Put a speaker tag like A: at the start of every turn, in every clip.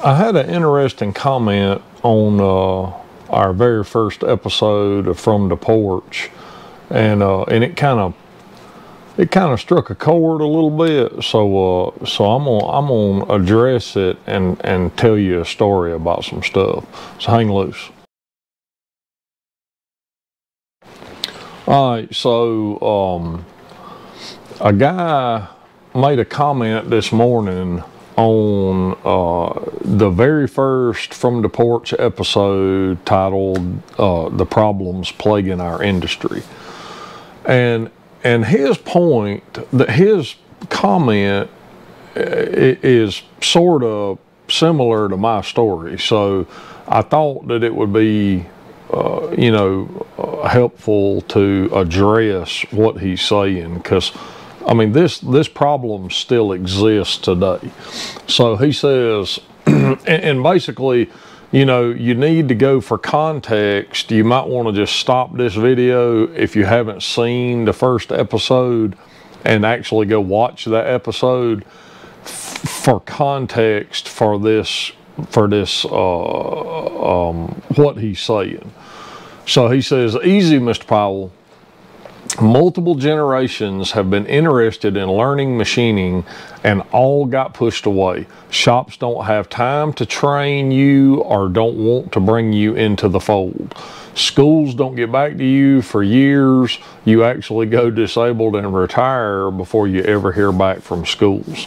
A: I had an interesting comment on our very first episode of From the Porch, and it kind of struck a chord a little bit. So I'm gonna address it and tell you a story about some stuff. So hang loose. All right, so a guy made a comment this morning on the very first From the Porch episode titled The Problems Plaguing Our Industry. And his point, that his comment is sort of similar to my story. So I thought that it would be, helpful to address what he's saying, because I mean, this problem still exists today. So he says, and basically, you need to go for context. You might want to just stop this video if you haven't seen the first episode and actually go watch that episode for context for this, what he's saying. So he says, easy, Mr. Powell. Multiple generations have been interested in learning machining and all got pushed away. Shops don't have time to train you or don't want to bring you into the fold. Schools don't get back to you for years. You actually go disabled and retire before you ever hear back from schools.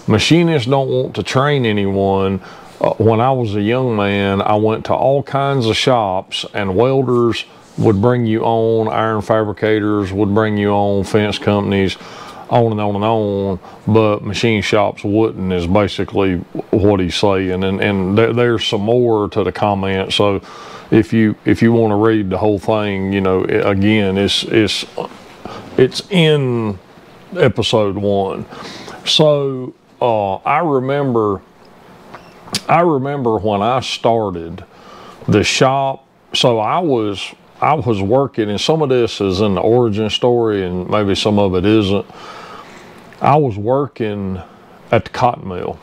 A: Machinists don't want to train anyone. When I was a young man, I went to all kinds of shops, and welders would bring you on, iron fabricators would bring you on, fence companies, on and on and on, but machine shops wouldn't, is basically what he's saying. And there's some more to the comment. So if you want to read the whole thing, again, it's in episode 1. So I remember when I started the shop. So I was working, and some of this is in the origin story and maybe some of it isn't. I was working at the cotton mill,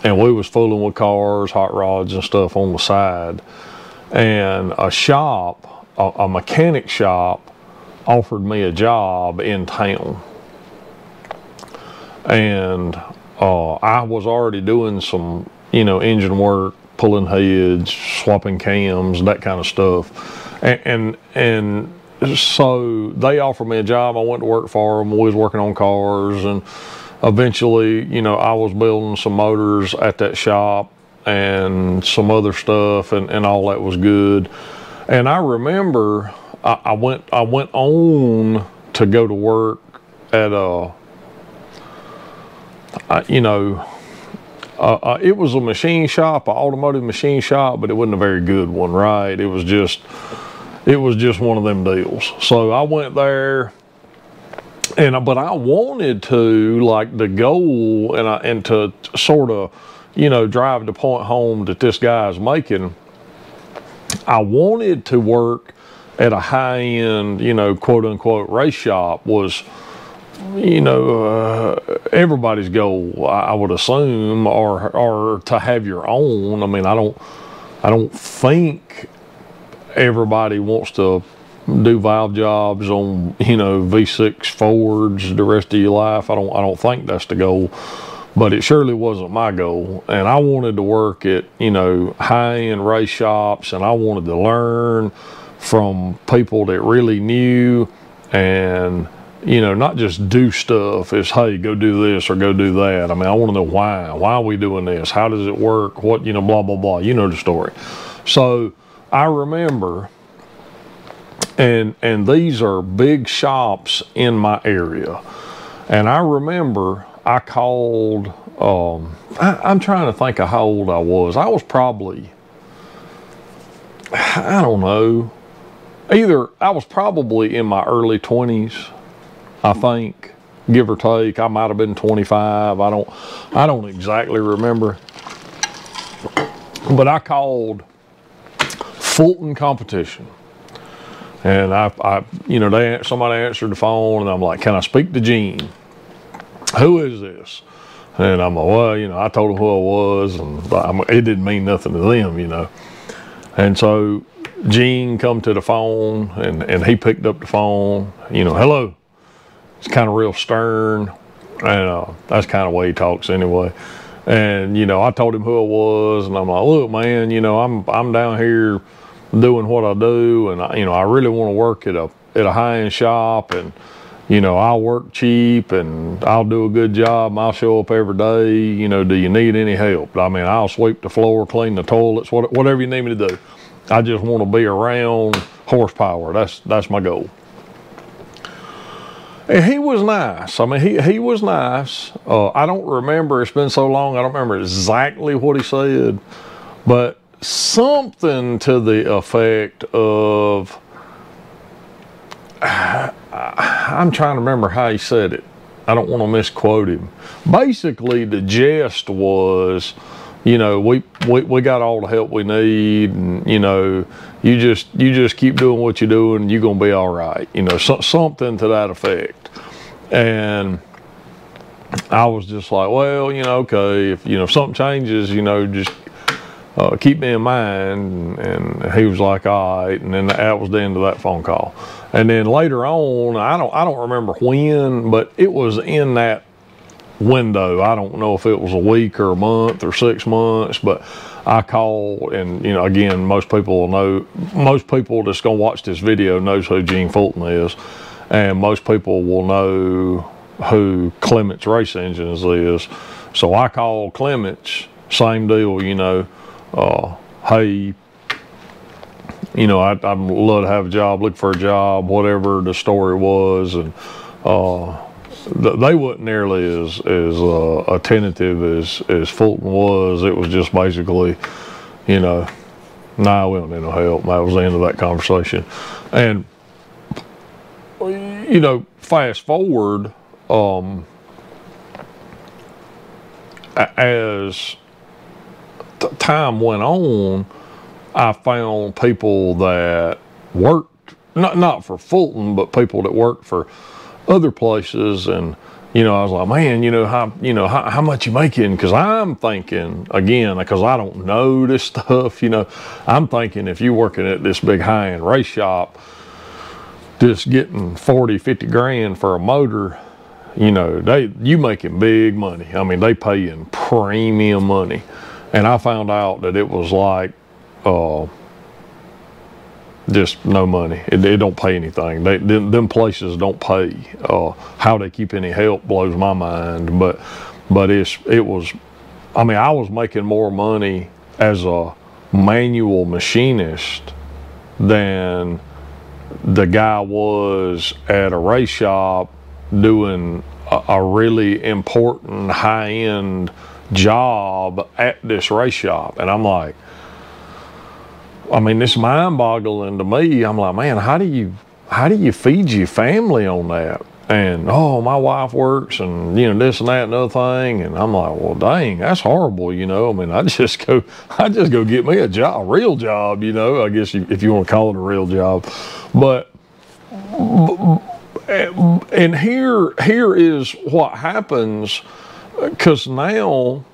A: and we was fooling with cars, hot rods and stuff on the side. And a shop, a mechanic shop, offered me a job in town. And I was already doing some, engine work, pulling heads, swapping cams, that kind of stuff. And so they offered me a job. I went to work for them. We was working on cars, and eventually, I was building some motors at that shop and some other stuff, and all that was good. And I remember I went on to go to work at it was a machine shop, an automotive machine shop, but it wasn't a very good one, right? It was just one of them deals. So I went there, but I wanted to, like, the goal and to sort of, drive the point home that this guy's making. I wanted to work at a high-end, quote unquote race shop was, everybody's goal, I would assume, or to have your own. I mean, I don't think everybody wants to do valve jobs on, V6 Fords the rest of your life. I don't think that's the goal, but it surely wasn't my goal. And I wanted to work at, high-end race shops, and I wanted to learn from people that really knew, and not just do stuff as, hey, go do this or go do that. I mean, I want to know why. Why are we doing this? How does it work? What, blah, blah, blah. You know the story. So I remember, and these are big shops in my area. And I remember I called, I'm trying to think of how old I was. I was probably, I don't know, I was probably in my early 20s. I think, give or take. I might have been 25. I don't exactly remember. But I called Fulton Competition, and somebody answered the phone, and I'm like, "Can I speak to Gene?" "Who is this?" And I'm like, well, you know, I told them who I was, and it didn't mean nothing to them, you know. And so Gene come to the phone, and he picked up the phone, you know, hello. It's kind of real stern, and that's kind of the way he talks anyway. And, you know, I told him who I was, and I'm like, look, man, you know, I'm down here doing what I do, and, you know, I really want to work at a high-end shop, and, you know, I'll work cheap, and I'll do a good job, and I'll show up every day. You know, do you need any help? I mean, I'll sweep the floor, clean the toilets, whatever you need me to do. I just want to be around horsepower. That's my goal. And he was nice. I mean, he was nice. I don't remember, it's been so long, I don't remember exactly what he said, but something to the effect of, I'm trying to remember how he said it. I don't want to misquote him. Basically, the gist was, you know, we got all the help we need, and, you know, you just keep doing what you're doing, and you're gonna be all right. You know, something to that effect. And I was just like, well, you know, okay, if something changes, you know, just keep me in mind. And he was like, all right. And then that was the end of that phone call. And then later on, I don't remember when, but it was in that window. I don't know if it was a week or a month or 6 months, but I called, and, you know, again, most people will know, most people that's gonna watch this video knows who Gene Fulton is, and most people will know who Clements Race Engines is. So I called Clements, same deal, you know, hey, you know, I'd love to have a job, look for a job, whatever the story was. And they wasn't nearly as attentive as Fulton was. It was just basically, you know, nah, we don't need no help. That was the end of that conversation. And, you know, fast forward, as time went on, I found people that worked, not for Fulton, but people that worked for other places. And, you know, I was like, man, how much you making? Because I'm thinking, again, because I don't know this stuff, you know, I'm thinking if you're working at this big high-end race shop, just getting 40, 50 grand for a motor, you know, you making big money. I mean, they paying premium money. And I found out that it was like, just no money. It don't pay anything. Them places don't pay. How they keep any help blows my mind. But it was, I mean, I was making more money as a manual machinist than the guy was at a race shop doing a really important high-end job at this race shop. And I'm like, I mean, this mind-boggling to me. I'm like, man, how do you feed your family on that? And, oh, my wife works, and, you know, this and that and other thing. And I'm like, well, dang, that's horrible, you know. I mean, I just go get me a job, a real job, you know, I guess if you want to call it a real job. But and here is what happens, because now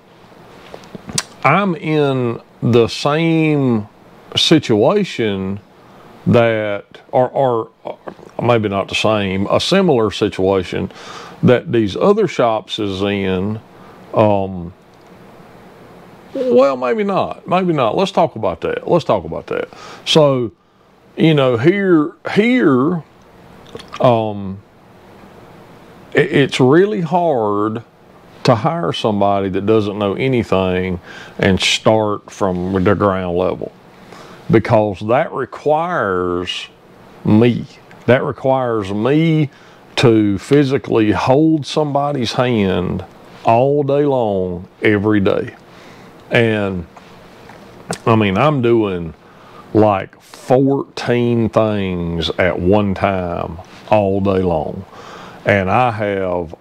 A: I'm in the same situation that, or maybe not the same, a similar situation that these other shops is in. Well, maybe not. Let's talk about that. So, you know, here, it's really hard to hire somebody that doesn't know anything and start from the ground level, because that requires me. That requires me to physically hold somebody's hand all day long, every day. And I mean, I'm doing like 14 things at one time all day long. And I have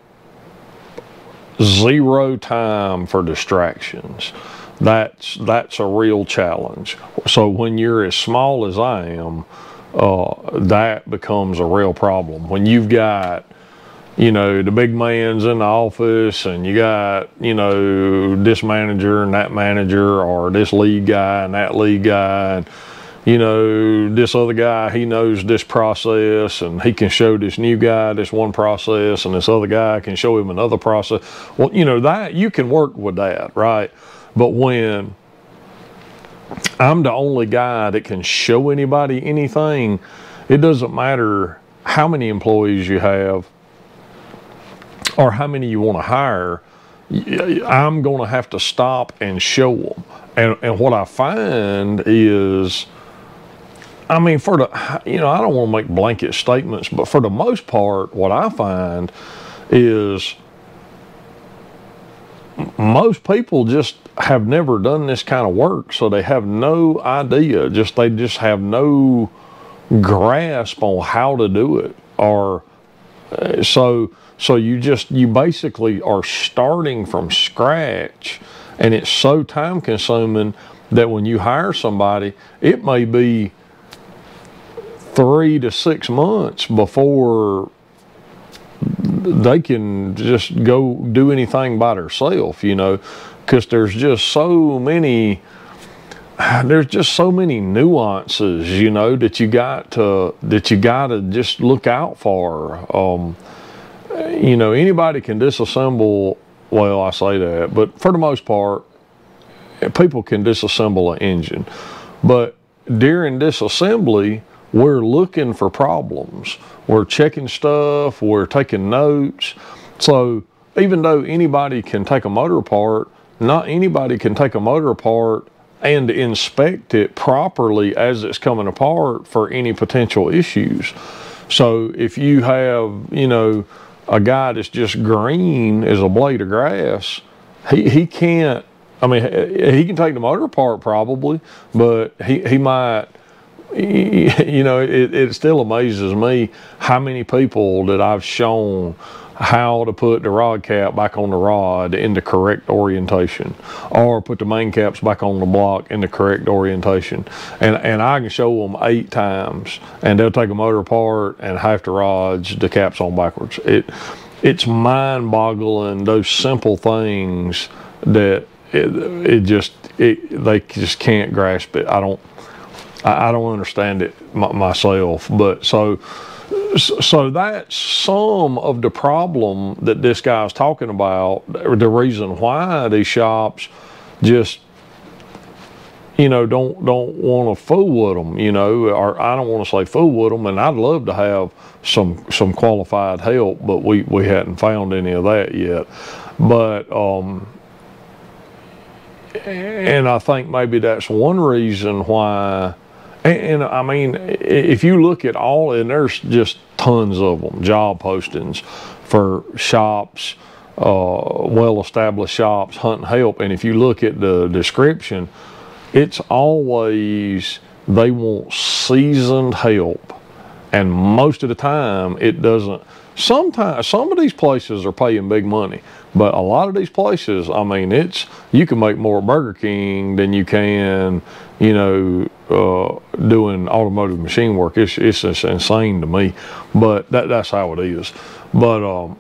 A: zero time for distractions. That's a real challenge. So when you're as small as I am, that becomes a real problem. When you've got, you know, the big man's in the office and you got, you know, this manager and that manager, or this lead guy and that lead guy, and, you know, this other guy, he knows this process and he can show this new guy this one process, and this other guy can show him another process. Well, you know, that you can work with that, right? But when I'm the only guy that can show anybody anything, it doesn't matter how many employees you have or how many you want to hire, I'm going to have to stop and show them. And what I find is, I mean, for the, you know, I don't want to make blanket statements, but for the most part, what I find is most people just have never done this kind of work, so they have no idea. They just have no grasp on how to do it, or so you basically are starting from scratch, and it's so time consuming that when you hire somebody, it may be 3 to 6 months before they can just go do anything by themselves, you know, because there's just so many nuances, you know, that you got to just look out for. You know, anybody can disassemble, well, I say that, but for the most part, people can disassemble an engine. But during disassembly, we're looking for problems. We're checking stuff, we're taking notes. So even though anybody can take a motor apart, not anybody can take a motor apart and inspect it properly as it's coming apart for any potential issues. So if you have, you know, a guy that's just green as a blade of grass, he can't, I mean, he can take the motor apart probably, but he might, you know, it still amazes me how many people that I've shown how to put the rod cap back on the rod in the correct orientation, or put the main caps back on the block in the correct orientation, and I can show them 8 times and they'll take a motor apart and half the rods, the caps on backwards. It's mind-boggling, those simple things that they just can't grasp it. I don't understand it myself, but so that's some of the problem that this guy's talking about. The reason why these shops just, you know, don't want to fool with them, you know, or I don't want to say fool with them, and I'd love to have some qualified help, but we hadn't found any of that yet. But and I think maybe that's one reason why. And I mean, if you look at all, and there's just tons of them, job postings for shops, well-established shops, hunting help. And if you look at the description, it's always, they want seasoned help. And most of the time, it doesn't. Sometimes, some of these places are paying big money, but a lot of these places, I mean, you can make more at Burger King than you can, you know, doing automotive machine work. It's just insane to me, but that's how it is. But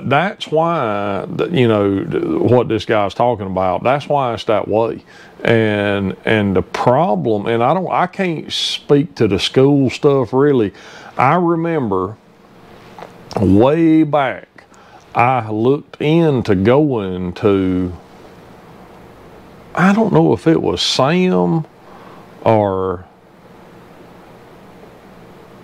A: that's why, you know, what this guy's talking about, that's why it's that way. And the problem, and I can't speak to the school stuff really. I remember way back, I looked into going to, I don't know if it was Sam or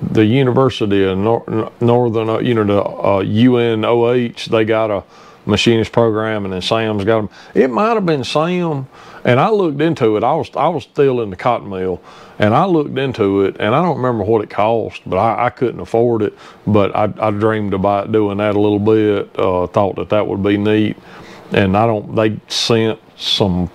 A: the University of Northern, you know, the UNOH, they got a machinist program, and then Sam's got them. It might have been Sam, and I looked into it. I was still in the cotton mill, and I looked into it, and I don't remember what it cost, but I couldn't afford it. But I dreamed about doing that a little bit. Thought that would be neat, and they sent some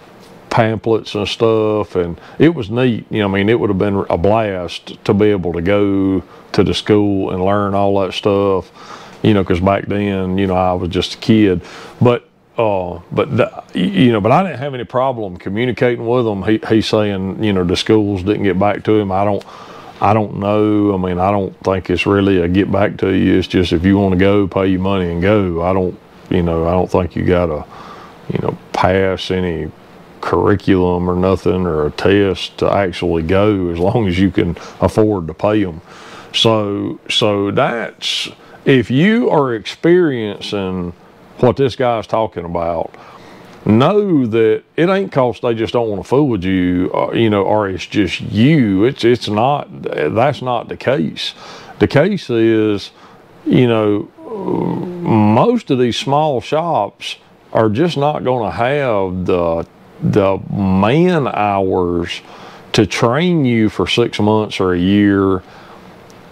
A: pamphlets and stuff, and it was neat. You know, I mean, it would have been a blast to be able to go to the school and learn all that stuff, you know, because back then, you know, I was just a kid. But you know, but I didn't have any problem communicating with him. He's saying, you know, the schools didn't get back to him. I I don't know. I mean, I don't think it's really a get back to you. It's just if you want to go, pay your money and go. I don't think you gotta, pass any curriculum or nothing or a test to actually go, as long as you can afford to pay them. So that's, if you are experiencing what this guy's talking about, know that it ain't cause they just don't want to fool with you, or it's just you. It's not. That's not the case. The case is, most of these small shops are just not going to have the man hours to train you for 6 months or a year.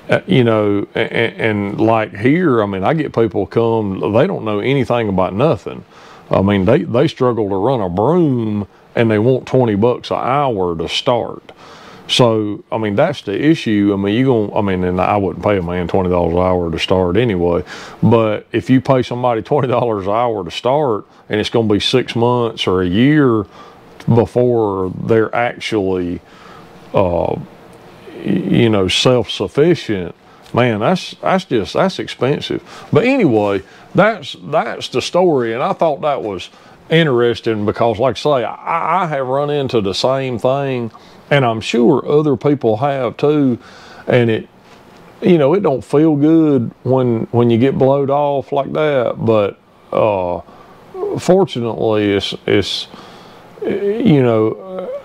A: And like here, I mean, I get people come, they don't know anything about nothing. I mean, they struggle to run a broom and they want $20 an hour to start. So, I mean, that's the issue. I mean, and I wouldn't pay a man $20 an hour to start anyway. But if you pay somebody $20 an hour to start, and it's going to be 6 months or a year before they're actually, self-sufficient, man, that's expensive. But anyway, that's the story, and I thought that was interesting because, like I say, I have run into the same thing, and I'm sure other people have too. And it don't feel good when you get blowed off like that. But fortunately, it's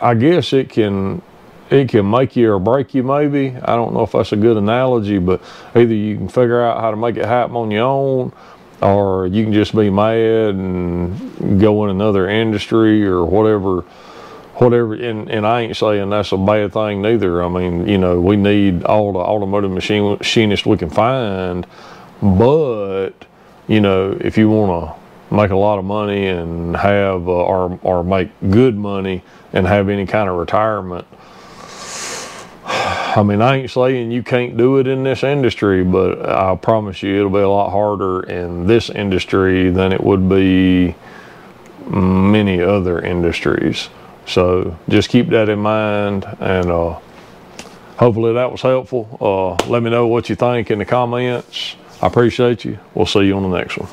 A: I guess it can make you or break you, maybe. I don't know if that's a good analogy, but either you can figure out how to make it happen on your own, or you can just be mad and go in another industry or whatever. And I ain't saying that's a bad thing neither. I mean, we need all the automotive machinists we can find, but if you want to make a lot of money and have or make good money and have any kind of retirement, I mean, I ain't saying you can't do it in this industry, but I promise you it'll be a lot harder in this industry than it would be many other industries. So just keep that in mind, and hopefully that was helpful. Let me know what you think in the comments. I appreciate you. We'll see you on the next one.